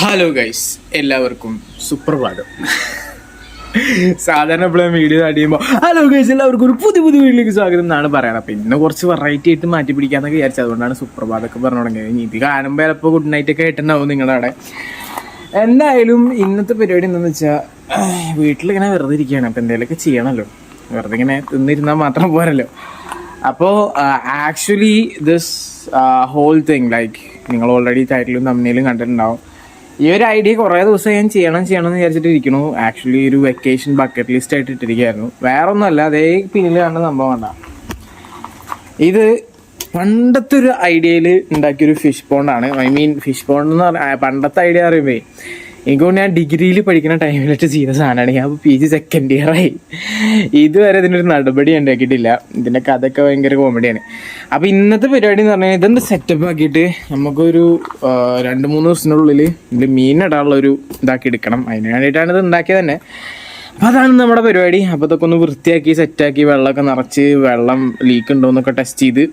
Hello guys, എല്ലാവർക്കും സുപ്രഭാതം. സാധാരണ എപ്പോഴും വീഡിയോ അടിയുമ്പോൾ ഹലോ ഗൈസ് എല്ലാവർക്കും ഒരു പുതിയ വീഡിയോയിലേക്ക് സ്വാഗതം എന്നാണ് പറയണത്. അപ്പം ഇന്ന് കുറച്ച് വെറൈറ്റി ആയിട്ട് മാറ്റി പിടിക്കാന്നൊക്കെ വിചാരിച്ചത്, അതുകൊണ്ടാണ് സുപ്രഭാതമൊക്കെ പറഞ്ഞു തുടങ്ങിയത്. ഇത് കാണുമ്പോൾ ചിലപ്പോൾ ഗുഡ് നൈറ്റ് ഒക്കെ ആയിട്ടുണ്ടാവും നിങ്ങളുടെ അവിടെ. എന്തായാലും ഇന്നത്തെ പരിപാടി എന്താണെന്ന് വെച്ചാൽ വീട്ടിലിങ്ങനെ വെറുതെ ഇരിക്കുകയാണ്. അപ്പം എന്തെങ്കിലുമൊക്കെ ചെയ്യണമല്ലോ, വെറുതെ ഇങ്ങനെ തിന്നിരുന്നാൽ മാത്രം പോരല്ലോ. അപ്പോൾ actually this whole thing like നിങ്ങൾ ഓൾറെഡി ടൈറ്റിലും തമ്മിലും കണ്ടിട്ടുണ്ടാവും. ഈ ഒരു ഐഡിയ കുറേ ദിവസം ഞാൻ ചെയ്യണം എന്ന് വിചാരിച്ചിട്ട് ഇരിക്കണു. ആക്ച്വലി ഒരു വെക്കേഷൻ ബക്കറ്റ് ലിസ്റ്റ് ആയിട്ട് ഇട്ടിരിക്കുകയായിരുന്നു. വേറെ ഒന്നുമല്ല, അതേ പിന്നിൽ കാണുന്ന സംഭവം വേണ്ട. ഇത് പണ്ടത്തെ ഒരു ഐഡിയയിൽ ഉണ്ടാക്കിയൊരു ഫിഷ് പോണ്ടാണ്. ഐ മീൻ ഫിഷ് പോണ്ട് എന്ന് പറഞ്ഞാൽ പണ്ടത്തെ ഐഡിയ അറിയുമ്പോൾ എനിക്കൊണ്ട് ഞാൻ ഡിഗ്രിയിൽ പഠിക്കുന്ന ടൈമിലിട്ട് ചെയ്ത സാധനമാണ്. ഞാൻ ഇപ്പോൾ PG സെക്കൻഡ് ഇയർ ആയി. ഇതുവരെ ഇതിനൊരു നടപടി ഉണ്ടാക്കിയിട്ടില്ല. ഇതിൻ്റെ കഥയൊക്കെ ഭയങ്കര കോമഡിയാണ്. അപ്പോൾ ഇന്നത്തെ പരിപാടി എന്ന് പറഞ്ഞാൽ ഇതെന്ത് സെറ്റപ്പ് ആക്കിയിട്ട് നമുക്കൊരു 2-3 ദിവസത്തിനുള്ളിൽ ഇതിൽ മീനിടാനുള്ളൊരു ഇതാക്കി എടുക്കണം. അതിന് വേണ്ടിയിട്ടാണ് ഇത് ഉണ്ടാക്കിയത് തന്നെ. അപ്പോൾ അതാണ് നമ്മുടെ പരിപാടി. അപ്പോൾ ഇതൊക്കെ ഒന്ന് വൃത്തിയാക്കി സെറ്റാക്കി വെള്ളമൊക്കെ നിറച്ച് വെള്ളം ലീക്ക് ഉണ്ടോ എന്നൊക്കെ ടെസ്റ്റ് ചെയ്ത്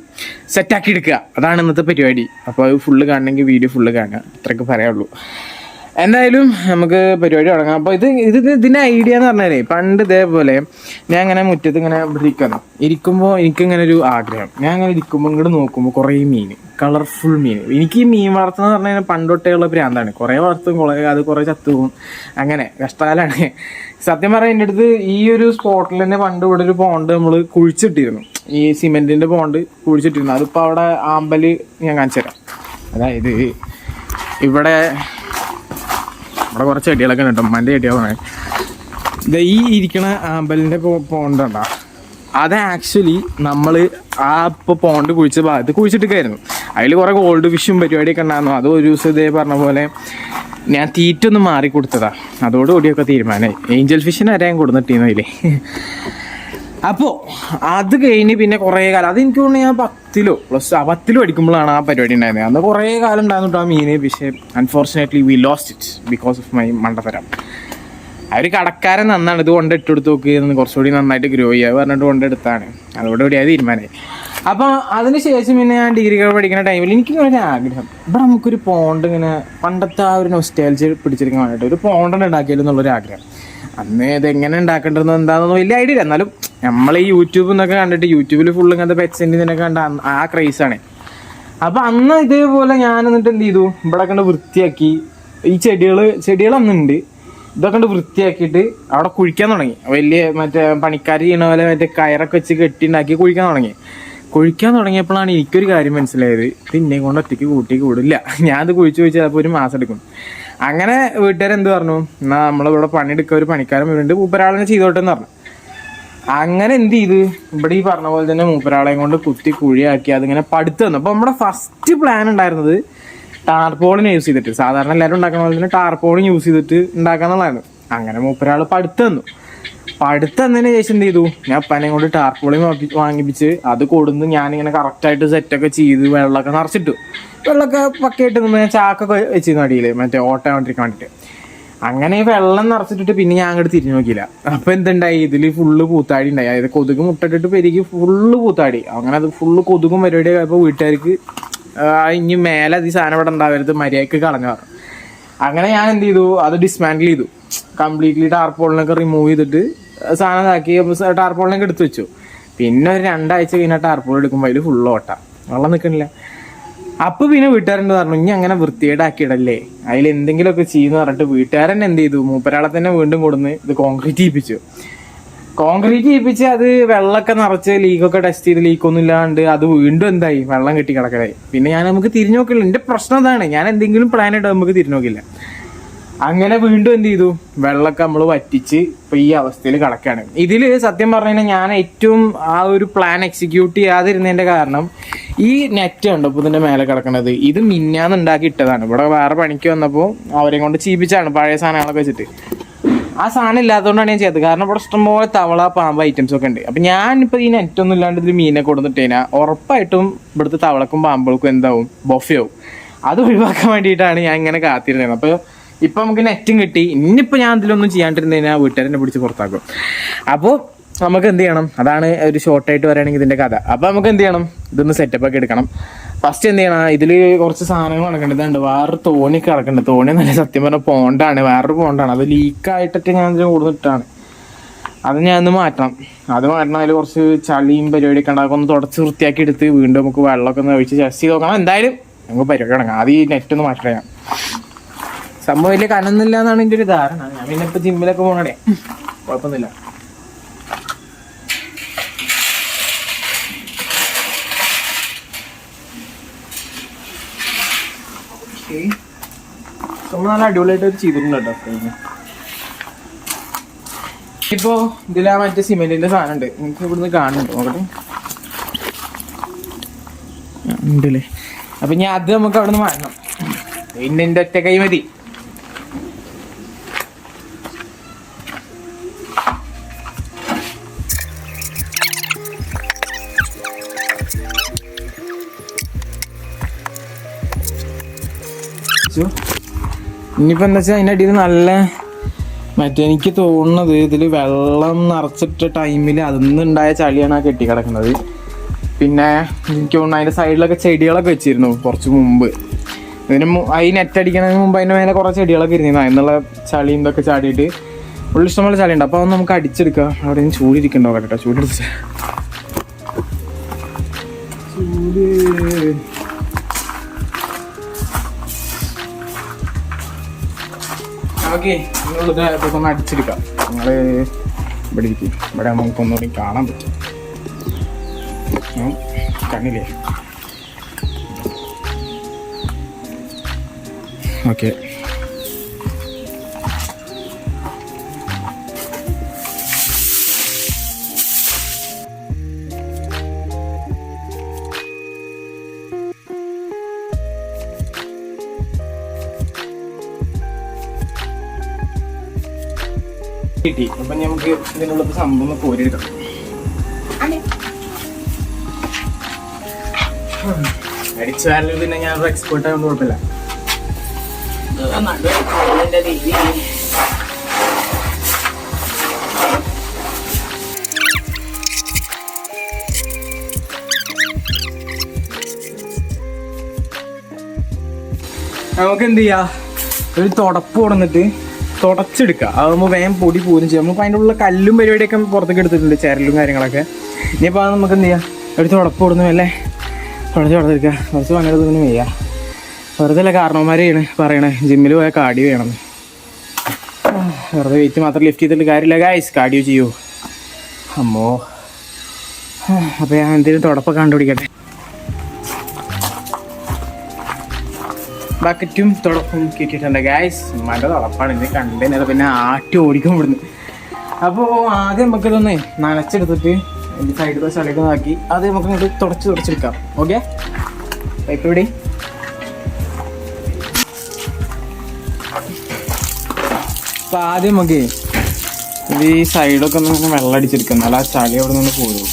സെറ്റാക്കി എടുക്കുക. അതാണ് ഇന്നത്തെ പരിപാടി. അപ്പോൾ അത് ഫുള്ള് കാണണമെങ്കിൽ വീഡിയോ ഫുള്ള് കാണുക, അത്രയൊക്കെ പറയാനുള്ളൂ. എന്തായാലും നമുക്ക് പരിപാടി തുടങ്ങാം. അപ്പോൾ ഇതിൻ്റെ ഐഡിയ എന്ന് പറഞ്ഞാലേ, പണ്ട് ഇതേപോലെ ഞാൻ ഇങ്ങനെ മുറ്റത്ത് ഇങ്ങനെ ഇരിക്കുമ്പോൾ എനിക്കിങ്ങനെ ഒരു ആഗ്രഹം. ഞാൻ അങ്ങനെ ഇരിക്കുമ്പോൾ ഇങ്ങോട്ട് നോക്കുമ്പോൾ കുറേ മീൻ, കളർഫുൾ മീൻ. എനിക്ക് ഈ മീൻ വളർത്തുന്ന പറഞ്ഞു കഴിഞ്ഞാൽ പണ്ടൊട്ടേയുള്ള പ്രാന്താണ്. കുറേ വളർത്തും, അത് കുറേ ചത്തുപോകും, അങ്ങനെ കഷ്ടകാലമാണ് സത്യം പറഞ്ഞാൽ. എൻ്റെ അടുത്ത് ഈ ഒരു സ്പോട്ടിൽ തന്നെ പണ്ട് ഇവിടെ ഒരു പോണ്ട് നമ്മൾ കുഴിച്ചിട്ടിരുന്നു. ഈ സിമെൻറ്റിൻ്റെ പോണ്ട് കുഴിച്ചിട്ടിരുന്നു. അതിപ്പോൾ അവിടെ ആമ്പൽ ഞാൻ കാണിച്ചു തരാം. അതായത് ഇവിടെ കുറച്ച് ചെടികളൊക്കെ ഉണ്ട്. ഉമ്മാൻ്റെ ചെടികളാണ് ഇത്. ഈ ഇരിക്കണ ആമ്പലിൻ്റെ പോണ്ടുണ്ടോ, അത് ആക്ച്വലി നമ്മൾ ആ ഇപ്പോൾ പോണ്ട് കുഴിച്ച ഭാഗത്ത് കുഴിച്ചിട്ടൊക്കെയായിരുന്നു. അതിൽ കുറേ ഗോൾഡ് ഫിഷും പരിപാടിയൊക്കെ ഉണ്ടായിരുന്നു. അത് ഒരു ദിവസം ഇതേ പറഞ്ഞ പോലെ ഞാൻ തീറ്റ ഒന്ന് മാറി കൊടുത്തതാണ്. അതോടുകൂടിയൊക്കെ തീരുമാനമായി. ഏഞ്ചൽ ഫിഷിന് വരെ ഞാൻ കൊടുത്തിട്ടിരുന്നില്ലേ. അപ്പോൾ അത് കഴിഞ്ഞ് പിന്നെ കുറേ കാലം, അത് എനിക്ക് തോന്നുന്നു ഞാൻ 10 പഠിക്കുമ്പോഴാണ് ആ പരിപാടി ഉണ്ടായിരുന്നത്. അന്ന് കുറേ കാലം ഉണ്ടായിരുന്നു ആ മീന്. പക്ഷേ unfortunately V lost it because of my മണ്ടത്തരം. ആ ഒരു കടക്കാരൻ നന്നാണ് ഇത് കൊണ്ടെടുത്ത് നോക്കി കുറച്ചുകൂടി നന്നായിട്ട് ഗ്രോ ചെയ്യുക പറഞ്ഞിട്ട് കൊണ്ടെടുത്താണ്. അതോടുകൂടി അത് തീരുമാനമായി. അപ്പോൾ അതിന് ശേഷം പിന്നെ ഞാൻ ഡിഗ്രികൾ പഠിക്കുന്ന ടൈമിൽ എനിക്കിങ്ങനെ ഒരു ആഗ്രഹം, ഇവിടെ നമുക്കൊരു പോണ്ട് ഇങ്ങനെ പണ്ടത്തെ ആ ഒരു നൊസ്റ്റാൾജിയ പിടിച്ചെടുക്കാൻ വേണ്ടിയിട്ട് ഒരു പോണ്ട് ഉണ്ടാക്കിയാലും എന്നുള്ളൊരു ആഗ്രഹം. അന്ന് ഇതെങ്ങനെ ഉണ്ടാക്കേണ്ടതെന്ന് എന്താണെന്നൊന്നും വലിയ ഐഡിയ ഇല്ല. എന്നാലും നമ്മൾ ഈ യൂട്യൂബ് എന്നൊക്കെ കണ്ടിട്ട് യൂട്യൂബിൽ ഫുള്ള് ഇങ്ങനത്തെ പെറ്റ്സിൻ്റെ ഇതിനൊക്കെ കണ്ട ആ ക്രൈസാണ്. അപ്പം അന്ന് ഇതേപോലെ ഞാൻ എന്നിട്ട് എന്ത് ചെയ്തു, ഇവിടെ കണ്ട് വൃത്തിയാക്കി. ഈ ചെടികൾ അന്നുണ്ട്. ഇതൊക്കെ കണ്ട് വൃത്തിയാക്കിയിട്ട് അവിടെ കുഴിക്കാൻ തുടങ്ങി. വലിയ മറ്റേ പണിക്കാർ ചെയ്യണ പോലെ മറ്റേ കയറൊക്കെ വെച്ച് കെട്ടിണ്ടാക്കി കുഴിക്കാൻ തുടങ്ങിയപ്പോഴാണ് എനിക്കൊരു കാര്യം മനസ്സിലായത്, ഇത് ഇന്നെ കൊണ്ട് ഒറ്റയ്ക്ക് കൂടില്ല. ഞാനത് കുഴിച്ച് ചിലപ്പോൾ ഒരു മാസം എടുക്കും. അങ്ങനെ വീട്ടുകാരെന്ത് പറഞ്ഞു, എന്നാൽ നമ്മളിവിടെ പണിയെടുക്കുക, ഒരു പണിക്കാരൻ വീണ്ടും മൂപ്പരാളെ ചെയ്തോട്ടെന്ന് പറഞ്ഞു. അങ്ങനെ എന്ത് ചെയ്ത് ഇവിടെ ഈ പറഞ്ഞ പോലെ തന്നെ മൂപ്പരാളെയും കൊണ്ട് കുത്തി കുഴിയാക്കി അതിങ്ങനെ പടുത്ത് തന്നു. അപ്പോൾ നമ്മുടെ ഫസ്റ്റ് പ്ലാൻ ഉണ്ടായിരുന്നത് ടാർപോളിന് യൂസ് ചെയ്തിട്ട്, സാധാരണ എല്ലാവരും ഉണ്ടാക്കുന്ന പോലെ തന്നെ ടാർപോളിന് യൂസ് ചെയ്തിട്ട് ഉണ്ടാക്കാന്നുള്ളതായിരുന്നു. അങ്ങനെ മൂപ്പരാൾ പടുത്ത് തന്നതിന് ശേഷം എന്ത് ചെയ്തു, ഞാൻ അപ്പനെ കൊണ്ട് ടാർപോളി വാങ്ങിപ്പിച്ച് അത് കൊടുന്ന് ഞാനിങ്ങനെ കറക്റ്റായിട്ട് സെറ്റൊക്കെ ചെയ്ത് വെള്ളമൊക്കെ നിറച്ചിട്ടു. വെള്ളമൊക്കെ പക്കയായിട്ട് നിന്ന് ഞാൻ ചാക്കൊക്കെ വെച്ചിരുന്നു അടിയിൽ, മറ്റേ ഓട്ടോമാറ്റിക്കാൻ വേണ്ടിയിട്ട്. അങ്ങനെ വെള്ളം നിറച്ചിട്ടിട്ട് പിന്നെ ഞാൻ അങ്ങോട്ട് തിരിഞ്ഞു നോക്കിയില്ല. അപ്പം എന്തുണ്ടായി, ഇതിൽ ഫുള്ള് പൂത്താടി ഉണ്ടായി. അതായത് കൊതുക് മുട്ടിട്ടിട്ട് പെരുകി ഫുള്ള് പൂത്താടി. അങ്ങനെ അത് ഫുള്ള് കൊതുകും പരിപാടിയൊക്കെ ആയപ്പോൾ വീട്ടുകാർക്ക് ഇനി മേലെ അത് ഈ സാധനം ഇവിടെ ഉണ്ടാവരുത്, മര്യാദയ്ക്ക് കളഞ്ഞു പറഞ്ഞു. അങ്ങനെ ഞാൻ എന്ത് ചെയ്തു, അത് ഡിസ്മാൻഡിൽ ചെയ്തു. കംപ്ലീറ്റ്ലി ടാർപോളിനൊക്കെ റിമൂവ് ചെയ്തിട്ട് സാധനം ഇതാക്കി ടാർപോളിനൊക്കെ എടുത്ത് വെച്ചു. പിന്നെ ഒരു 2 ആഴ്ച കഴിഞ്ഞാൽ ടാർപോൾ എടുക്കുമ്പോൾ അതിൽ ഫുള്ള് വെള്ളം നിൽക്കണില്ല. അപ്പോൾ പിന്നെ വീട്ടുകാരെന്ത് പറഞ്ഞു, ഇനി അങ്ങനെ വൃത്തികേടാക്കിയിടല്ലേ, അതിൽ എന്തെങ്കിലുമൊക്കെ ചെയ്യുമെന്ന് പറഞ്ഞിട്ട് വീട്ടുകാരൻ എന്ത് ചെയ്തു, മൂപ്പരാളെ തന്നെ വീണ്ടും കൊടുന്ന് ഇത് കോൺക്രീറ്റ് ചെയ്യിപ്പിച്ച് അത് വെള്ളമൊക്കെ നിറച്ച് ലീക്കൊക്കെ ടെസ്റ്റ് ചെയ്ത് ലീക്കൊന്നും ഇല്ലാണ്ട് അത് വീണ്ടും എന്തായി, വെള്ളം കെട്ടി കിടക്കലായി. പിന്നെ നമുക്ക് തിരിഞ്ഞു നോക്കില്ല. എൻ്റെ പ്രശ്നം അതാണ്, ഞാൻ എന്തെങ്കിലും പ്ലാൻ ഇട്ട് നമുക്ക് തിരിഞ്ഞു നോക്കില്ല. അങ്ങനെ വീണ്ടും എന്ത് ചെയ്തു, വെള്ളമൊക്കെ നമ്മൾ വറ്റിച്ച് ഇപ്പം ഈ അവസ്ഥയിൽ കിടക്കുകയാണ്. ഇതിൽ സത്യം പറഞ്ഞു കഴിഞ്ഞാൽ ഞാൻ ഏറ്റവും ആ ഒരു പ്ലാൻ എക്സിക്യൂട്ട് ചെയ്യാതിരുന്നതിൻ്റെ കാരണം ഈ നെറ്റ് കണ്ടോ ഇപ്പോൾ ഇതിൻ്റെ മേലെ കിടക്കണത്, ഇത് മിന്നാന്ന് ഉണ്ടാക്കി ഇട്ടതാണ്. ഇവിടെ വേറെ പണിക്ക് വന്നപ്പോൾ അവരെയും കൊണ്ട് ചീപ്പിച്ചാണ് പഴയ സാധനങ്ങളൊക്കെ വെച്ചിട്ട്. ആ സാധനം ഇല്ലാത്തതുകൊണ്ടാണ് ഞാൻ ചെയ്തത്. കാരണം ഇവിടെ ഇഷ്ടംപോലെ തവള പാമ്പ് ഐറ്റംസ് ഒക്കെ ഉണ്ട്. അപ്പം ഞാനിപ്പോൾ ഈ നെറ്റൊന്നും ഇല്ലാണ്ട് ഇതിൽ മീനെ കൊടുത്തിട്ട് കഴിഞ്ഞാൽ ഉറപ്പായിട്ടും ഇവിടുത്തെ തവളക്കും പാമ്പുകൾക്കും എന്താവും, ബൊഫയാവും. അത് ഒഴിവാക്കാൻ വേണ്ടിയിട്ടാണ് ഞാൻ ഇങ്ങനെ കാത്തിരുന്നത്. അപ്പോൾ ഇപ്പം നമുക്ക് നെറ്റും കിട്ടി. ഇനിയിപ്പോൾ ഞാൻ ഇതിലൊന്നും ചെയ്യാണ്ടിരുന്നു കഴിഞ്ഞാൽ വീട്ടുകാരെന്നെ പിടിച്ച് പുറത്താക്കും. അപ്പോൾ നമുക്ക് എന്ത് ചെയ്യണം, അതാണ് ഒരു ഷോർട്ടായിട്ട് പറയുകയാണെങ്കിൽ ഇതിൻ്റെ കഥ. അപ്പോൾ നമുക്ക് എന്ത് ചെയ്യണം, ഇതൊന്ന് സെറ്റപ്പ് ഒക്കെ എടുക്കണം. ഫസ്റ്റ് എന്ത് ചെയ്യണം, ഇതില് കുറച്ച് സാധനങ്ങൾ നടക്കേണ്ടതുണ്ട്. വേറൊരു തോണിയൊക്കെ ഇറക്കുന്നുണ്ട്. തോണി നല്ല സത്യം പറഞ്ഞാൽ പോണ്ടാണ്, വേറൊരു പോണ്ടാണ്. അത് ലീക്കായിട്ടൊക്കെ ഞാൻ ഇതിൽ കൊടുത്തിട്ടാണ്. അത് ഞാൻ ഒന്ന് മാറ്റണം. അത് മാറ്റണം. അതിൽ കുറച്ച് ചളിയും പരിപാടിയൊക്കെ ഉണ്ടാകും. ഒന്ന് തുടച്ച് വൃത്തിയാക്കി എടുത്ത് വീണ്ടും നമുക്ക് വെള്ളമൊക്കെ ഒന്ന് ഒഴിച്ച് ടെസ്റ്റ് ചെയ്ത് നോക്കണം. എന്തായാലും നമുക്ക് പരിപാടി തുടങ്ങാം. ആദ്യം ഈ നെറ്റ് ഒന്ന് മാറ്റണം. ഞാൻ സംഭവം വലിയ കനൊന്നുമില്ല എന്നാണ് എൻ്റെ ഒരു ധാരണ. ഞാൻ പിന്നെ ഇപ്പം ജിമ്മിലൊക്കെ പോകണേ, കുഴപ്പമൊന്നുമില്ല. നമ്മൾ നല്ല അടിപൊളിയായിട്ട് ചെയ്തിട്ടുണ്ട് കേട്ടോ ഫ്രെയിം. ഇപ്പോ ഇതിലാ മറ്റേ സിമെന്റിന്റെ സാധനം ഉണ്ട്, നിങ്ങൾക്ക് ഇവിടുന്ന് കാണുന്നുണ്ട്, നോക്കട്ടെ ഉണ്ടല്ലേ. അപ്പൊ ഞാൻ അത് നമുക്ക് അവിടെ നിന്ന് മാറ്റണം. പിന്നെ എൻ്റെ ഒറ്റ കൈ മതി. ഇനിയിപ്പോ എന്താ വെച്ചാൽ അതിൻ്റെ അടിയിൽ നല്ല മറ്റേ എനിക്ക് തോന്നുന്നത് ഇതിൽ വെള്ളം നിറച്ചിട്ട ടൈമിൽ അതിന്നുണ്ടായ ചളിയാണ് ആ കെട്ടിക്കിടക്കുന്നത്. പിന്നെ എനിക്ക് തോന്നുന്നു അതിൻ്റെ സൈഡിലൊക്കെ ചെടികളൊക്കെ വെച്ചിരുന്നു കുറച്ച് മുമ്പ്. ഇതിന് ഈ നെറ്റ് അടിക്കുന്നതിന് മുമ്പ് അതിൻ്റെ മേലെ കുറേ ചെടികളൊക്കെ ഇരുന്നിരുന്നു. അതിനുള്ള ചളിയും ഇതൊക്കെ ചാടിയിട്ട് ഉള്ള ഇഷ്ടംപോലെ ചളിയുണ്ട്. അപ്പോൾ അത് നമുക്ക് അടിച്ചെടുക്കാം. അവിടെ നിന്ന് ചൂടിരിക്കണ്ടോ കേട്ടോ, ചൂടെടുത്ത് ചൂട് ഓക്കെ. നിങ്ങളിതൊക്കെ ഒന്ന് അടിച്ചെടുക്കാം. നിങ്ങൾ ഇവിടെ ഇരിക്കും, ഇവിടെ നമുക്കൊന്നുകൂടി കാണാൻ പറ്റും. കണ്ണില്ലേ? ഓക്കെ. കിട്ടി. അപ്പം നമുക്ക് ഇതിനുള്ളത് സംഭവം ഒന്ന് കോരിയെടുക്കാം. അടിച്ചു വാരല് പിന്നെ ഞാനൊരു എക്സ്പേർട്ട് ആയതുകൊണ്ട് കുഴപ്പമില്ല. നമുക്ക് എന്ത് ചെയ്യാ, ഒരു തുടപ്പ് കൊടുന്നിട്ട് തുടച്ചെടുക്കുക. അതാകുമ്പോൾ വേഗം പൊടി പോലും ചെയ്യാം. നമുക്ക് അതിൻ്റെ ഉള്ള കല്ലും പരിപാടിയൊക്കെ പുറത്തേക്ക് എടുത്തിട്ടുണ്ട്, ചരലും കാര്യങ്ങളൊക്കെ. ഇനിയിപ്പോൾ അത് നമുക്ക് എന്ത് ചെയ്യാം, ഒരു തുടപ്പ് കൊടുന്നു അല്ലേ തുടച്ചെടുക്കുക. കുറച്ച് ഭയങ്കര തന്നെ വയ്യ. വെറുതെ അല്ല കാരണവന്മാരെയാണ് പറയണേ ജിമ്മിൽ പോയാൽ കാർഡിയോ ചെയ്യണം. വെറുതെ വെയിറ്റ് മാത്രം ലിഫ്റ്റ് ചെയ്തിട്ട് കാര്യമില്ല ഗായ്സ്, കാർഡിയോ ചെയ്യൂ. അമ്മോ. അപ്പോൾ ഞാൻ എന്തെങ്കിലും തുടപ്പൊക്കെ കണ്ടുപിടിക്കട്ടെ. ബക്കറ്റും തുടപ്പും കിട്ടിയിട്ടുണ്ട് ഗായ്സ്. മറ്റേ തുടപ്പാണ് ഇത് കണ്ടത്. പിന്നെ ആട്ടി ഓടിക്കും ഇവിടുന്ന്. അപ്പോൾ ആദ്യം നമുക്കിതൊന്ന് നനച്ചെടുത്തിട്ട് അതിൻ്റെ സൈഡിൽ സ്ഥലമൊക്കെ ആക്കി അത് നമുക്ക് ഇങ്ങോട്ട് തുടച്ചെടുക്കാം. ഓക്കെ, പൈപ്പ് ഇവിടെ. അപ്പോൾ ആദ്യം നമുക്ക് ഇത് ഈ സൈഡൊക്കെ ഒന്ന് വെള്ളം അടിച്ചെടുക്കാം, എന്നാൽ ആ ചളി അവിടെ നിന്ന് പോകും.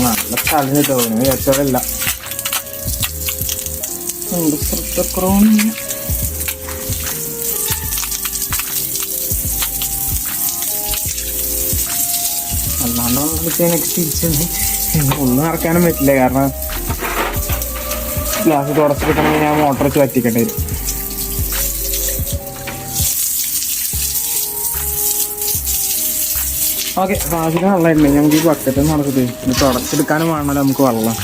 നല്ല ചളിന് തോന്നുന്നു, വിചാരിച്ചതല്ല. അല്ലാണ്ട് നെക്സ്റ്റ് തിരിച്ചു ഒന്നും ഇറക്കാനും പറ്റില്ല, കാരണം ഗ്ലാസ് തുടച്ച് കിട്ടണമെങ്കിൽ ഞാൻ മോട്ടർ വെച്ച് വറ്റിക്കേണ്ടി വരും. ഓക്കെ, പാചകം വെള്ളമായിട്ടുണ്ട്. നമുക്ക് ഈ ബക്കറ്റ് നടക്കട്ടെ. ഇനി തുടച്ചെടുക്കാനും വേണമല്ലോ നമുക്ക് വെള്ളം.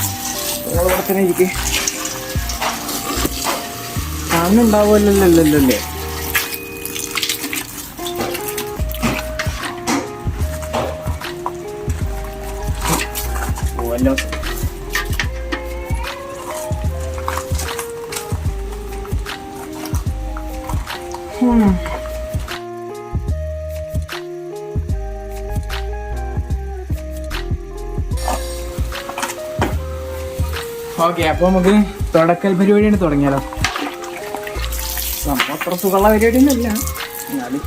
ഇവിടെ തന്നെ ഇരിക്കേ കാണുന്നുണ്ടാവുമല്ലേ. പോവല്ലോ. ഓക്കെ, അപ്പോൾ നമുക്ക് തുടക്കൽ പരിപാടിയാണ് തുടങ്ങിയാലോ. സംഭവം അത്ര സുഖമുള്ള പരിപാടിയൊന്നുമില്ല. എന്നാലും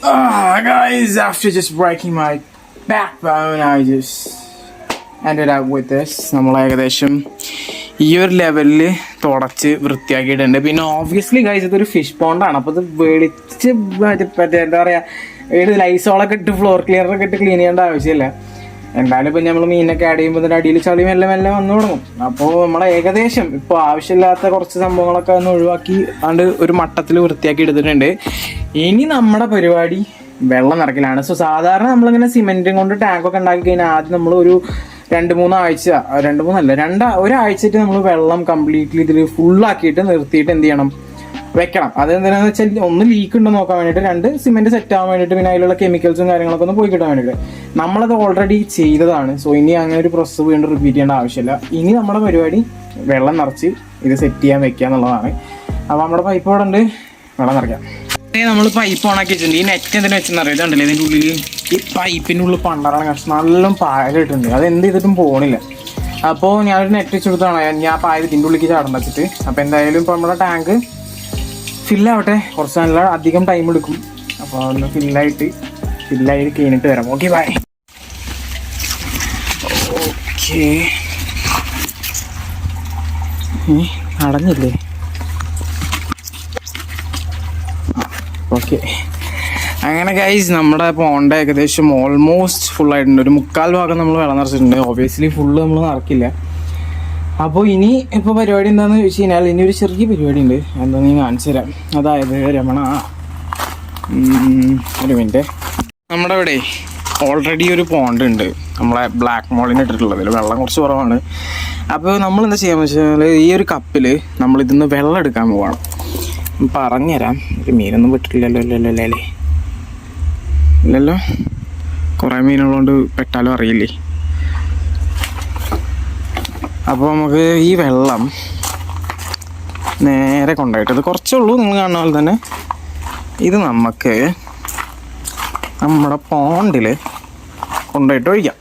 Guys, after just breaking my backbone, I just ended up with this. നമ്മൾ ഏകദേശം ഈ ഒരു ലെവലിൽ തുടച്ച് വൃത്തിയാക്കിയിട്ടുണ്ട്. പിന്നെ ഓബ്വിയസ്ലി ഗൈസ് ഇതൊരു ഫിഷ് പോണ്ടാണ്, അപ്പോൾ ഇത് വെളിച്ച് മറ്റേ എന്താ പറയുക, ഏത് ലൈസോളൊക്കെ ഇട്ട് ഫ്ലോർ ക്ലിയറൊക്കെ ഇട്ട് ക്ലീൻ ചെയ്യേണ്ട ആവശ്യമില്ല. എന്തായാലും ഇപ്പം നമ്മൾ മീനൊക്കെ ആഡ് ചെയ്യുമ്പോൾ ഇതിൻ്റെ അടിയിൽ ചളി മെല്ലെ മെല്ലെ വന്നു തുടങ്ങും. അപ്പോൾ നമ്മൾ ഏകദേശം ഇപ്പോൾ ആവശ്യമില്ലാത്ത കുറച്ച് സംഭവങ്ങളൊക്കെ ഒന്ന് ഒഴിവാക്കി ആണ്ട് ഒരു മട്ടത്തിൽ വൃത്തിയാക്കി എടുത്തിട്ടുണ്ട്. ഇനി നമ്മുടെ പരിപാടി വെള്ളം നിറയ്ക്കലാണ്. സോ സാധാരണ നമ്മളിങ്ങനെ സിമെൻറ്റും കൊണ്ട് ടാങ്കൊക്കെ ഉണ്ടാക്കി കഴിഞ്ഞാൽ ആദ്യം നമ്മൾ ഒരു 2-3 ആഴ്ച, ഒരാഴ്ചയായിട്ട് നമ്മൾ വെള്ളം കംപ്ലീറ്റ്ലി ഇതിൽ ഫുള്ളാക്കിയിട്ട് നിർത്തിയിട്ട് എന്ത് ചെയ്യണം, വെക്കണം. അതെന്തിനാന്ന് വെച്ചാൽ ഒന്ന് ലീക്ക് ഉണ്ടോ നോക്കാൻ വേണ്ടിയിട്ട്, 2 സിമെന്റ് സെറ്റ് ആവാൻ വേണ്ടിയിട്ട്, പിന്നെ അതിലുള്ള കെമിക്കൽസും കാര്യങ്ങളൊക്കെ ഒന്ന് പോയി കിട്ടാൻ വേണ്ടിയിട്ട്. നമ്മളത് ഓൾറെഡി ചെയ്തതാണ്. സോ ഇനി അങ്ങനെ ഒരു പ്രോസസ്സ് വീണ്ടും റിപ്പീറ്റ് ചെയ്യേണ്ട ആവശ്യമില്ല. ഇനി നമ്മുടെ പരിപാടി വെള്ളം നിറച്ച് ഇത് സെറ്റ് ചെയ്യാൻ വെക്കുക എന്നുള്ളതാണ്. അപ്പോൾ നമ്മുടെ പൈപ്പ് ഇവിടെ ഉണ്ട്, വെള്ളം നിറയ്ക്കാം. നമ്മൾ പൈപ്പ് ഓണാക്കി വെച്ചിട്ടുണ്ട്. ഈ നെറ്റ് എന്തിനു വെച്ചെന്ന് ഇതുണ്ടല്ലേ, ഇതിൻ്റെ ഉള്ളിൽ ഈ പൈപ്പിൻ്റെ ഉള്ളിൽ പണ്ടാറാണ് കഷ്ണം നല്ല പായലിട്ടുണ്ട്. അത് എന്ത് ചെയ്തിട്ടും പോകണില്ല. അപ്പോൾ ഞാനൊരു നെറ്റ് വെച്ച് കൊടുത്താണ് ഞാൻ പായ ഇതിൻ്റെ ഉള്ളിലേക്ക് ചാടം വെച്ചിട്ട്. അപ്പോൾ എന്തായാലും ഇപ്പോൾ നമ്മുടെ ടാങ്ക് ഫില്ലാവട്ടെ, കുറച്ച് നല്ല അധികം ടൈം എടുക്കും. അപ്പോൾ ഒന്ന് ഫില്ലായി കഴിഞ്ഞിട്ട് വരാം. Okay bye. ഓക്കെ, അടഞ്ഞില്ലേ? ഓക്കെ, അങ്ങനെ ഗൈസ് നമ്മുടെ പോണ്ട ഏകദേശം ഓൾമോസ്റ്റ് ഫുള്ളായിട്ടുണ്ട്. ഒരു 1/4 ഭാഗം നമ്മൾ വെള്ളം നിറച്ചിട്ടുണ്ട്. ഓബിയസ്ലി ഫുള്ള് നമ്മൾ നിറക്കില്ല. അപ്പോൾ ഇനി ഇപ്പോൾ പരിപാടി എന്താണെന്ന് ചോദിച്ചു കഴിഞ്ഞാൽ, ഇനി ഒരു ചെറിയ പരിപാടി ഉണ്ട്. എന്താണെന്ന് ഞാൻ കാണിച്ചു തരാം. അതായത് രമണ, ഒരു മിനിറ്റ്. നമ്മുടെ ഇവിടെ ഓൾറെഡി ഒരു പോണ്ട് ഉണ്ട്, നമ്മളെ ബ്ലാക്ക് മോളിന് ഇട്ടിട്ടുള്ളത്. ഇതിൽ വെള്ളം കുറച്ച് കുറവാണ്. അപ്പോൾ നമ്മൾ എന്താ ചെയ്യാന്ന് വെച്ചാൽ, ഈ ഒരു കപ്പിൽ നമ്മൾ ഇതിന്ന് വെള്ളം എടുക്കാൻ പോവാണ്. പറഞ്ഞുതരാം. ഒരു മീനൊന്നും വിട്ടിട്ടില്ലല്ലോ ഇല്ലല്ലോ, കുറേ മീനുള്ളതുകൊണ്ട് പെട്ടാലും അറിയില്ലേ. അപ്പോൾ നമുക്ക് ഈ വെള്ളം നേരെ കൊണ്ടുപോയിട്ട്, ഇത് കുറച്ചേ ഉള്ളൂ നിങ്ങൾ കാണുന്ന പോലെ തന്നെ, ഇത് നമുക്ക് നമ്മുടെ പോണ്ടിൽ കൊണ്ടുപോയിട്ട് ഒഴിക്കാം.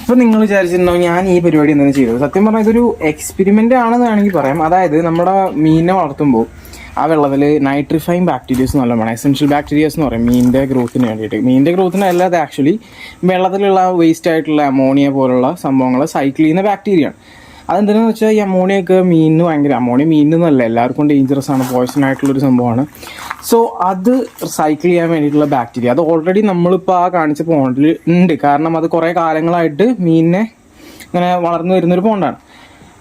ഇപ്പം നിങ്ങൾ വിചാരിച്ചിട്ടുണ്ടാവും ഞാൻ ഈ പരിപാടി എന്താണ് ചെയ്തത്. സത്യം പറഞ്ഞാൽ ഇതൊരു എക്സ്പെരിമെൻ്റ് ആണെന്ന് വേണമെങ്കിൽ പറയാം. അതായത് നമ്മുടെ മീനിനെ വളർത്തുമ്പോൾ ആ വെള്ളത്തിൽ നൈട്രിഫൈങ് ബാക്ടീരിയസ് നല്ല വേണം. എസെൻഷ്യൽ ബാക്ടീരിയസ് എന്ന് പറയും മീനിൻ്റെ ഗ്രോത്തിന് വേണ്ടിയിട്ട്. മീനിൻ്റെ ഗ്രോത്തിന് അല്ലാതെ ആക്ച്വലി വെള്ളത്തിലുള്ള വേസ്റ്റ് ആയിട്ടുള്ള അമോണിയ പോലുള്ള സംഭവങ്ങൾ സൈക്കിൾ ചെയ്യുന്ന ബാക്ടീരിയയാണ്. അതെന്താണെന്ന് വെച്ചാൽ ഈ അമോണിയൊക്കെ മീനിന് ഭയങ്കര, അമോണിയ മീനിനൊന്നല്ല, എല്ലാവർക്കും ഡേഞ്ചറസ് ആണ്, പോയ്സൺ ആയിട്ടുള്ളൊരു സംഭവമാണ്. സോ അത് സൈക്കിൾ ചെയ്യാൻ വേണ്ടിയിട്ടുള്ള ബാക്ടീരിയ അത് ഓൾറെഡി നമ്മളിപ്പോൾ ആ കാണിച്ച പോണ്ടിൽ ഉണ്ട്. കാരണം അത് കുറേ കാലങ്ങളായിട്ട് മീനിനെ ഇങ്ങനെ വളർന്നു വരുന്നൊരു പോണ്ടാണ്.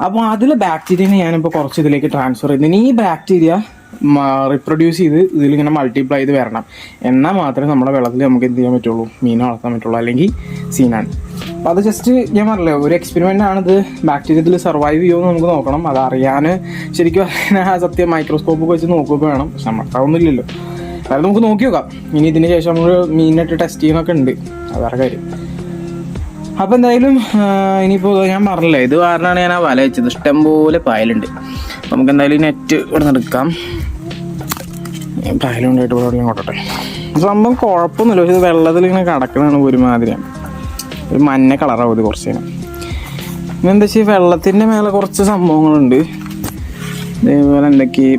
അപ്പോൾ അതിലെ ബാക്ടീരിയനെ ഞാനിപ്പോൾ കുറച്ച് ഇതിലേക്ക് ട്രാൻസ്ഫർ ചെയ്തു. ഇനി ഈ ബാക്ടീരിയ റിപ്രൊഡ്യൂസ് ചെയ്ത് ഇതിലിങ്ങനെ മൾട്ടിപ്ലൈ ചെയ്ത് വരണം. എന്നാൽ മാത്രമേ നമ്മുടെ വെള്ളത്തിൽ നമുക്ക് എന്ത് ചെയ്യാൻ പറ്റുള്ളൂ, മീനെ വളർത്താൻ പറ്റുള്ളൂ, അല്ലെങ്കിൽ സീനാണ്. അപ്പോൾ അത് ജസ്റ്റ് ഞാൻ പറഞ്ഞില്ലേ, ഒരു എക്സ്പെരിമെൻ്റ് ആണിത്. ബാക്ടീരിയ ഇതിൽ സർവൈവ് ചെയ്യുമെന്ന് നമുക്ക് നോക്കണം. അതറിയാൻ ശരിക്കും പറഞ്ഞാൽ സത്യം മൈക്രോസ്കോപ്പ് വെച്ച് നോക്കുകയൊക്കെ വേണം. പക്ഷെ നമുക്കതൊന്നുമില്ലല്ലോ. അതായത് നമുക്ക് നോക്കി നോക്കാം. ഇനി ഇതിന് ശേഷം നമ്മൾ മീനിട്ട് ടെസ്റ്റ് ചെയ്യുന്നൊക്കെ ഉണ്ട്, അത് വേറെ കാര്യം. അപ്പോൾ എന്തായാലും ഇനിയിപ്പോൾ ഞാൻ പറഞ്ഞില്ലേ, ഇത് കാരണമാണ് ഞാൻ ആ വല വെച്ചത്. ഇഷ്ടംപോലെ പായലുണ്ട്. അപ്പോൾ നമുക്ക് എന്തായാലും നെറ്റ് ഇവിടെ നിന്ന് എടുക്കാം. പായലുണ്ടായിട്ട് ഇവിടെ എവിടെയും കൊട്ടട്ടെ. സംഭവം കുഴപ്പമൊന്നുമില്ല. പക്ഷേ ഇത് വെള്ളത്തിൽ ഇങ്ങനെ കിടക്കുന്നതാണ് ഒരുമാതിരിയാണ്, ഒരു മഞ്ഞ കളറാവും ഇത് കുറച്ച് നേരം. പിന്നെ എന്താ വെച്ചാൽ വെള്ളത്തിൻ്റെ മേലെ കുറച്ച് സംഭവങ്ങളുണ്ട്. അതേപോലെ എന്തൊക്കെ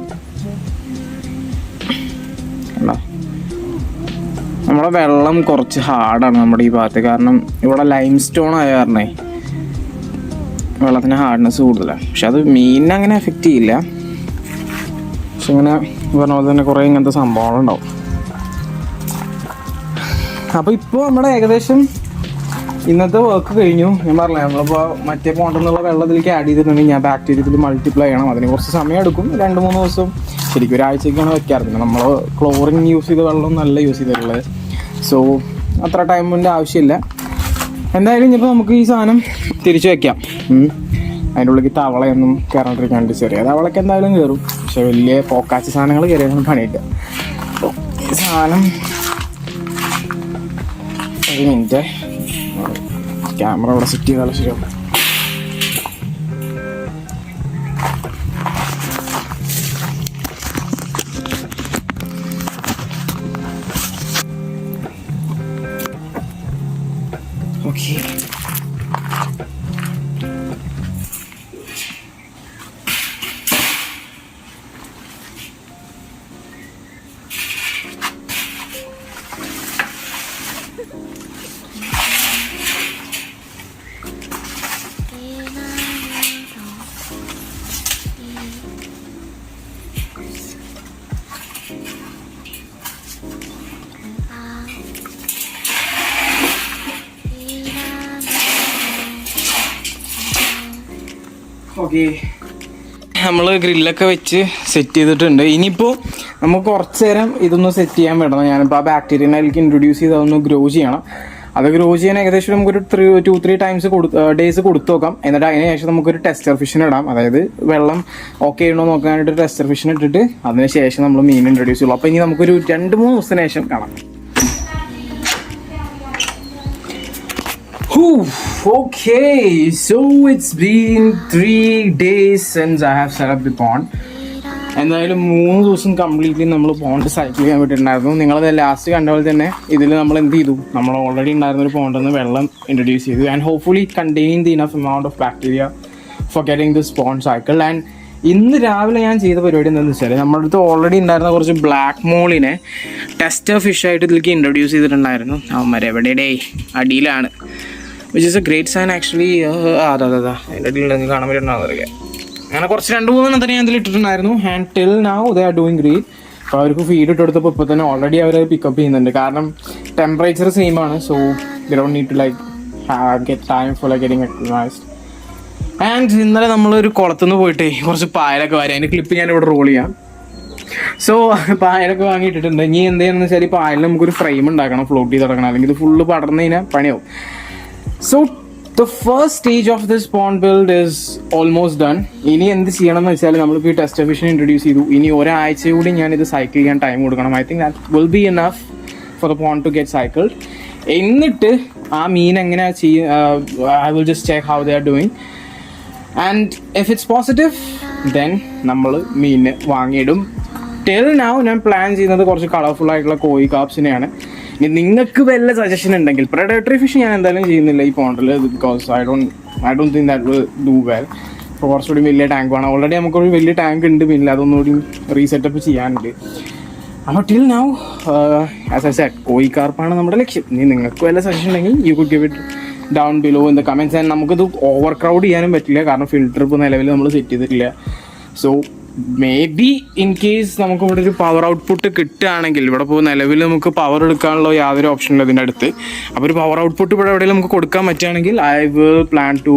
നമ്മുടെ വെള്ളം കുറച്ച് ഹാർഡാണ് നമ്മുടെ ഈ ഭാഗത്ത്. കാരണം ഇവിടെ ലൈം സ്റ്റോൺ ആയ കാരണേ വെള്ളത്തിന് ഹാർഡ്നെസ് കൂടുതലാണ്. പക്ഷെ അത് മീനിനെ അങ്ങനെ എഫക്റ്റ് ചെയ്യില്ല. പക്ഷെ ഇങ്ങനെ പറഞ്ഞ പോലെ തന്നെ കുറേ ഇങ്ങനത്തെ സംഭവങ്ങളുണ്ടാവും. അപ്പോൾ ഇപ്പോൾ നമ്മുടെ ഏകദേശം ഇന്നത്തെ വർക്ക് കഴിഞ്ഞു. ഞാൻ പറഞ്ഞില്ല, നമ്മളിപ്പോൾ മറ്റേ പോണ്ടെന്നുള്ള വെള്ളത്തിലേക്ക് ആഡ് ചെയ്തിട്ടുണ്ടെങ്കിൽ ഞാൻ ബാക്ടീരിയ ഇതിൽ മൾട്ടിപ്ലൈ ചെയ്യണം. അതിന് കുറച്ച് സമയം എടുക്കും, 2-3 ദിവസം, ശരിക്കും ഒരാഴ്ചയ്ക്കാണ് വെക്കാറുണ്ട്. നമ്മൾ ക്ലോറിൻ യൂസ് ചെയ്ത വെള്ളം നല്ല യൂസ് ചെയ്തിട്ടുള്ളത്. സോ അത്ര ടൈമിൻ്റെ ആവശ്യമില്ല. എന്തായാലും ഇനിയിപ്പോൾ നമുക്ക് ഈ സാധനം തിരിച്ചു വയ്ക്കാം. അതിൻ്റെ ഉള്ളിലേക്ക് തവളയൊന്നും കയറാണ്ടിരിക്കാണ്ട്, ചെറിയ തവളയ്ക്ക് എന്തായാലും കയറും. പക്ഷെ വലിയ പോക്കാച്ച സാധനങ്ങൾ കയറിയൊന്നും പണിയില്ല. ഈ സാധനം ഒരു മിനിറ്റ്, ക്യാമറ ഇവിടെ സെറ്റ് ചെയ്താലും ശരിയാവും. ഓക്കെ, ഓക്കെ, നമ്മൾ ഗ്രില്ലൊക്കെ വെച്ച് സെറ്റ് ചെയ്തിട്ടുണ്ട്. ഇനിയിപ്പോൾ നമുക്ക് കുറച്ച് നേരം ഇതൊന്ന് സെറ്റ് ചെയ്യാൻ വിടണം. ഞാനിപ്പോൾ ആ ബാക്ടീരിയനെ അതിലേക്ക് ഇൻട്രൊഡ്യൂസ് ചെയ്ത് അതൊന്ന് ഗ്രോ ചെയ്യണം. അത് ഗ്രോ ചെയ്യാൻ ഏകദേശം നമുക്കൊരു 2-3 ടൈംസ് ഡേയ്സ് കൊടുത്തു നോക്കാം. എന്നിട്ട് അതിന് ശേഷം നമുക്കൊരു ടെസ്റ്റർ ഫിഷിനെ ഇടാം. അതായത് വെള്ളം ഓക്കെ ആണോ നോക്കാനായിട്ട് ടെസ്റ്റർ ഫിഷിനെ ഇട്ടിട്ട് അതിന് ശേഷം നമ്മൾ മീൻ ഇൻട്രൊഡ്യൂസ് ചെയ്യുള്ളൂ. അപ്പോൾ ഇനി നമുക്കൊരു 2-3 ദിവസത്തിന് ശേഷം കാണാം. Okay, so it's been 3 days since I have set up the pond. എന്തായാലും 3 ദിവസം കംപ്ലീറ്റ്ലി നമ്മൾ പോണ്ട് സൈക്കിൾ ചെയ്യാൻ പറ്റിയിട്ടുണ്ടായിരുന്നു. നിങ്ങളത് ലാസ്റ്റ് കണ്ട പോലെ തന്നെ ഇതിൽ നമ്മൾ എന്ത് ചെയ്തു, നമ്മൾ ഓൾറെഡി ഉണ്ടായിരുന്ന ഒരു പോണ്ടിൽ നിന്ന് വെള്ളം ഇൻട്രൊഡ്യൂസ് ചെയ്തു. And hopefully contain the enough amount of bacteria for getting this pond cycle. And ഇന്ന് രാവിലെ ഞാൻ ചെയ്ത പരിപാടി എന്താണെന്ന് വെച്ചാൽ, നമ്മുടെ അടുത്ത് ഓൾറെഡി ഉണ്ടായിരുന്ന കുറച്ച് ബ്ലാക്ക് മോളിനെ ടെസ്റ്റർ ഫിഷായിട്ട് ഇതിലേക്ക് ഇൻട്രൊഡ്യൂസ് ചെയ്തിട്ടുണ്ടായിരുന്നു. അവന്മാർ എവിടെയുടെ അടിയിലാണ്, which is a great sign actually. അതെ അതിൻ്റെ അടിയിൽ കാണാൻ പറ്റുന്നുണ്ടാവുക. അങ്ങനെ കുറച്ച് 2-3 തന്നെ ഞാൻ ഇതിൽ ഇട്ടിട്ടുണ്ടായിരുന്നു. And till now they are doing great. അപ്പോൾ അവർക്ക് ഫീഡ് ഇട്ട് കൊടുത്തപ്പോൾ ഇപ്പോൾ തന്നെ ഓൾറെഡി അവർ പിക്കപ്പ് ചെയ്യുന്നുണ്ട്. കാരണം ടെമ്പറേച്ചർ സെയിം ആണ്. So they don't need to like get time for like getting acclimatised. And ഇന്നലെ നമ്മളൊരു കുളത്തുനിന്ന് പോയിട്ട് കുറച്ച് പായലൊക്കെ വാരി, അതിൻ്റെ ക്ലിപ്പ് ഞാനിവിടെ റോൾ ചെയ്യാം. സോ പായലൊക്കെ വാങ്ങിയിട്ടിട്ടുണ്ട്. ഇനി എന്ത് ചെയ്യണമെന്ന് വെച്ചാൽ ഈ പായലിൽ നമുക്കൊരു ഫ്രെയിം ഉണ്ടാക്കണം, ഫ്ലോട്ട് ചെയ്ത് തുടങ്ങണം, അല്ലെങ്കിൽ ഇത് ഫുള്ള് പടർന്നു കഴിഞ്ഞാൽ പണിയാവും. So the first stage of this pond build is almost done. ഇനി എന്ത് ചെയ്യണം എന്ന് വെച്ചാൽ, നമ്മളിപ്പോൾ ഈ ടെസ്റ്റർ ഫിഷിനെ ഇൻട്രൊഡ്യൂസ് ചെയ്തു. ഇനി ഒരാഴ്ച കൂടി ഞാനിത് സൈക്കിൾ ചെയ്യാൻ ടൈം കൊടുക്കണം. I think that will be enough for the pond to get cycled. എന്നിട്ട് ആ മീൻ എങ്ങനെയാണ് ചെയ്യുക, I will just check how they are doing. And if it's positive then നമ്മൾ മീനിനെ വാങ്ങിയിടും. ടിൽ നൗ ഞാൻ പ്ലാൻ ചെയ്യുന്നത് കുറച്ച് കളർഫുൾ ആയിട്ടുള്ള കോയി കാപ്സിനെയാണ്. നിങ്ങൾക്ക് വല്ല സജഷൻ ഉണ്ടെങ്കിൽ, പ്രെഡേറ്ററി ഫിഷ് ഞാൻ എന്തായാലും ചെയ്യുന്നില്ല ഈ പോണ്ടിൽ, because I don't think that will do well. അപ്പോൾ കുറച്ചുകൂടി വലിയ ടാങ്ക് വേണം. ഓൾറെഡി നമുക്കൊരു വലിയ ടാങ്ക് ഉണ്ട്, പിന്നെ അതൊന്നുകൂടി റീസെറ്റപ്പ് ചെയ്യാനുണ്ട്. അപ്പോൾ till now as I said koi കാർപ്പാണ് നമ്മുടെ ലക്ഷ്യം. ഇനി നിങ്ങൾക്ക് വല്ല സജഷൻ ഉണ്ടെങ്കിൽ you could give it down below in the comments. And നമുക്കിത് ഓവർ ക്രൗഡ് ചെയ്യാനും പറ്റില്ല, കാരണം ഫിൽറ്റർ ഇപ്പോൾ നിലവിൽ നമ്മൾ സെറ്റ് ചെയ്തിട്ടില്ല. So maybe in case നമുക്ക് ഇവിടെ ഒരു പവർ ഔട്ട്പുട്ട് കിട്ടുകയാണെങ്കിൽ, ഇവിടെ ഇപ്പോൾ നിലവിൽ നമുക്ക് പവർ എടുക്കാനുള്ള യാതൊരു ഓപ്ഷനില്ല ഇതിൻ്റെ അടുത്ത്. അപ്പോൾ ഒരു പവർ ഔട്ട്പുട്ട് ഇവിടെ എവിടെയെങ്കിലും നമുക്ക് കൊടുക്കാൻ പറ്റുകയാണെങ്കിൽ I will plan to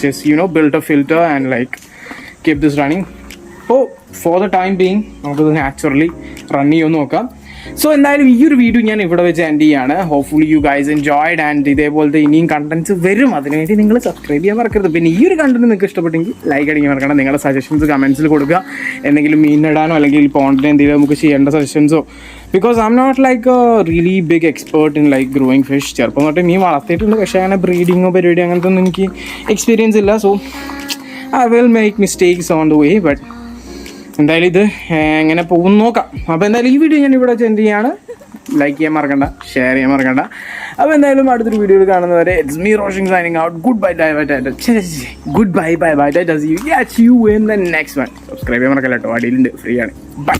just build a filter and like keep this running. അപ്പോൾ ഫോർ ദ ടൈം ബീങ് നമുക്കിത് നാച്ചുറലി റൺ ചെയ്യുമെന്ന് നോക്കാം. സോ എന്തായാലും ഈ ഒരു വീഡിയോ ഞാൻ ഇവിടെ വെച്ച് എൻഡ് ചെയ്യാണ്. Hopefully you guys enjoyed. And ഇതേപോലത്തെ ഇനിയും കണ്ടന്റ്സ് വരും, അതിനുവേണ്ടി നിങ്ങൾ സബ്സ്ക്രൈബ് ചെയ്യാൻ മറക്കരുത്. പിന്നെ ഈ ഒരു കണ്ടന്റ് നിങ്ങൾക്ക് ഇഷ്ടപ്പെട്ടെങ്കിൽ ലൈക്ക് അടിക്കാൻ മറക്കണം. നിങ്ങളുടെ സജഷൻസ് കമൻസിൽ കൊടുക്കുക. എന്തെങ്കിലും മീനിടാനോ അല്ലെങ്കിൽ പോണ്ടിന് എന്തെങ്കിലും നമുക്ക് ചെയ്യേണ്ട സജഷൻസോ, because I am not like a really big expert in like growing fish. ചെറുപ്പം തൊട്ട് മീൻ വളർത്തിയിട്ടുണ്ട്, പക്ഷേ അങ്ങനെ ബ്രീഡിങ്ങോ പരിപാടി അങ്ങനത്തെ ഒന്നും എനിക്ക് എക്സ്പീരിയൻസ് ഇല്ല. So I will make mistakes on the way. But എന്തായാലും ഇത് എങ്ങനെ പോകും നോക്കാം. അപ്പോൾ എന്തായാലും ഈ വീഡിയോ ഞാൻ ഇവിടെ സെൻഡ് ചെയ്യാണ്. ലൈക്ക് ചെയ്യാൻ മറക്കണ്ട, ഷെയർ ചെയ്യാൻ മറക്കണ്ട. അപ്പോൾ എന്തായാലും അടുത്തൊരു വീഡിയോയിൽ കാണുന്നവരെ it's me Roshan signing out. Good bye bye does you catch you in the next one. Subscribe ചെയ്യാൻ മറക്കല്ല കേട്ടോ, അടിയിലുണ്ട്, ഫ്രീ ആണ്. ബൈ.